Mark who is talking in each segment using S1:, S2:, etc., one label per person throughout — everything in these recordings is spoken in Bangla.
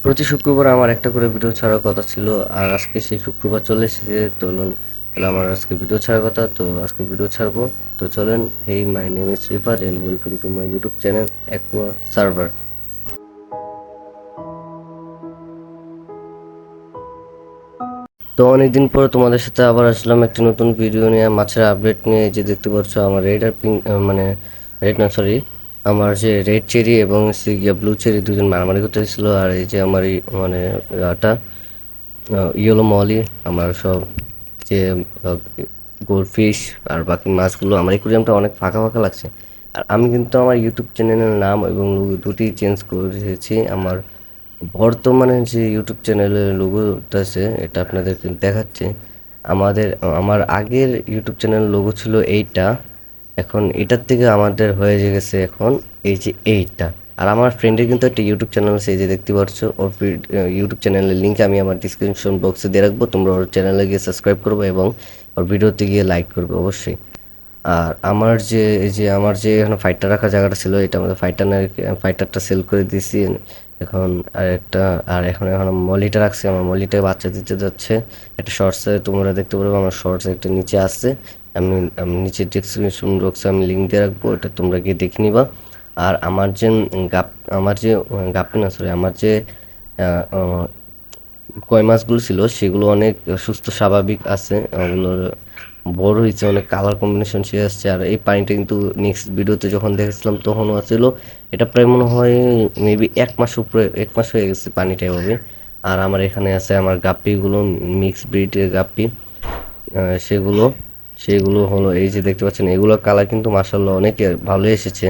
S1: প্রতি শুক্রবার আমার একটা করে ভিডিও ছাড়ার কথা ছিল, আর আজকে সেই শুক্রবার চলে এসেছে। তো তাহলে আমার আজকে ভিডিও ছাড়ার কথা, তো আজকে ভিডিও ছাড়বো। তো চলেন, hey my name is Rifat and welcome to my YouTube channel Aqua Server. তো অনেকদিন পর তোমাদের সাথে আবার আসলাম একটা নতুন ভিডিও নিয়ে, মাছের আপডেট নিয়ে। যে দেখতে পাচ্ছ আমার রেড আর পিঙ্ক, মানে রেড না সরি, আমার যে রেড চেরি এবং ব্লু চেরি দুজন মারামারি করতেছিল। আর এই যে আমার মানে আটা ইয়েলো মলি, আমার সব যে গোল্ডফিশ আর বাকি মাছগুলো, আমার একুরিয়ামটা অনেক ফাঁকা ফাঁকা লাগছে। আর আমি কিন্তু আমার ইউটিউব চ্যানেলের নাম এবং লোগো দুটি চেঞ্জ করেছি। আমার বর্তমানে যে ইউটিউব চ্যানেলের লোগোটা আছে এটা আপনাদেরকে দেখাচ্ছে। আমার আগের ইউটিউব চ্যানেলের লোগো ছিল এইটা, এখন এটার থেকে আমাদের হয়ে গেছে এখন এই যে এইটা। আর আমার ফ্রেন্ডের কিন্তু একটা ইউটিউব চ্যানেল আছে, এই যে দেখতে পাচ্ছ। ওর ইউটিউব চ্যানেলের লিঙ্ক আমি আমার ডিসক্রিপশন বক্সে দিয়ে রাখবো, তোমরা ওর চ্যানেলে গিয়ে সাবস্ক্রাইব করবে এবং ওর ভিডিওতে গিয়ে লাইক করবে অবশ্যই। আর আমার যে এই যে আমার যে এখানে ফাইটার রাখার জায়গাটা ছিল, এটা আমাদের ফাইটারটা সেল করে দিয়েছি এখন। আর একটা আর এখন মলিটা রাখছি, আমার মলিটা বাচ্চা দিতে যাচ্ছে। একটা শর্টসে তোমরা দেখতে পারবে, আমার শর্টস একটা নিচে আসছে। আমি আমি নিচে ডিসক্রিপশন বক্সে আমি লিঙ্ক দিয়ে রাখবো, এটা তোমরা গিয়ে দেখে নিবা। আর আমার যে গাপ আমার যে গাপ্পি না সরি, আমার যে আহ, আহ, কয় মাছগুলো ছিল সেগুলো অনেক সুস্থ স্বাভাবিক আছে। ওগুলোর বড় হয়েছে, অনেক কালার কম্বিনেশন সে আসছে। আর এই পানিটা কিন্তু নেক্সট ভিডিওতে যখন দেখেছিলাম তখনও আছিল। এটা প্রায় মনে হয় মেবি 1 মাস উপরে, 1 মাস হয়ে গেছে পানিটা এভাবে। আর আমার এখানে আছে আমার গাপ্পিগুলো, মিক্স ব্রিডের গাপ্পি। সেগুলো সেগুলো হলো এই যে দেখতে পাচ্ছেন, এগুলো কালার কিন্তু মার্শাল্লাহ অনেক ভালো এসেছে।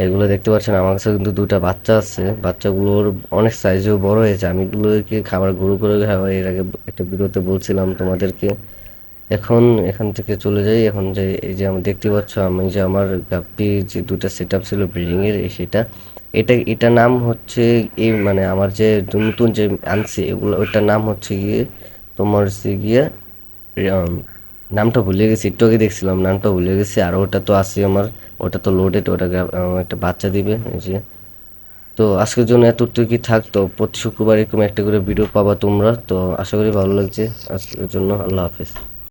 S1: এগুলো দেখতে পাচ্ছেন, আমার কাছে কিন্তু দুটা বাচ্চা আছে, বাচ্চাগুলোর অনেক সাইজেও বড় হয়েছে। আমি এগুলোকে খাবার গুঁড়ো করে খাবার এর আগে একটা ভিডিওতে বলছিলাম তোমাদেরকে। এখন এখান থেকে চলে যাই। এখন যে এই যে আমি দেখতে পাচ্ছ, আমি যে আমার গাপ্পি যে দুটা সেট আপ ছিল ব্রিডিং এর, সেটা এটা নাম হচ্ছে এই মানে আমার যে নতুন যে আনছি এগুলো, ওইটার নাম হচ্ছে গিয়ে তোমার হচ্ছে গিয়ে আম, নামটা ভুলে গেছি, একটু আগে দেখছিলাম, নামটা ভুলে গেছি। আর ওটা তো আছে আমার, ওটা তো লোডেড, ওটা একটা বাচ্চা দিবে এই যে। তো আজকের জন্য এতটুকুই থাক। তো প্রতি শুক্রবার এরকম একটা করে ভিডিও পাবা তোমরা। তো আশা করি ভালো লাগছে। আজকের জন্য আল্লাহ হাফেজ।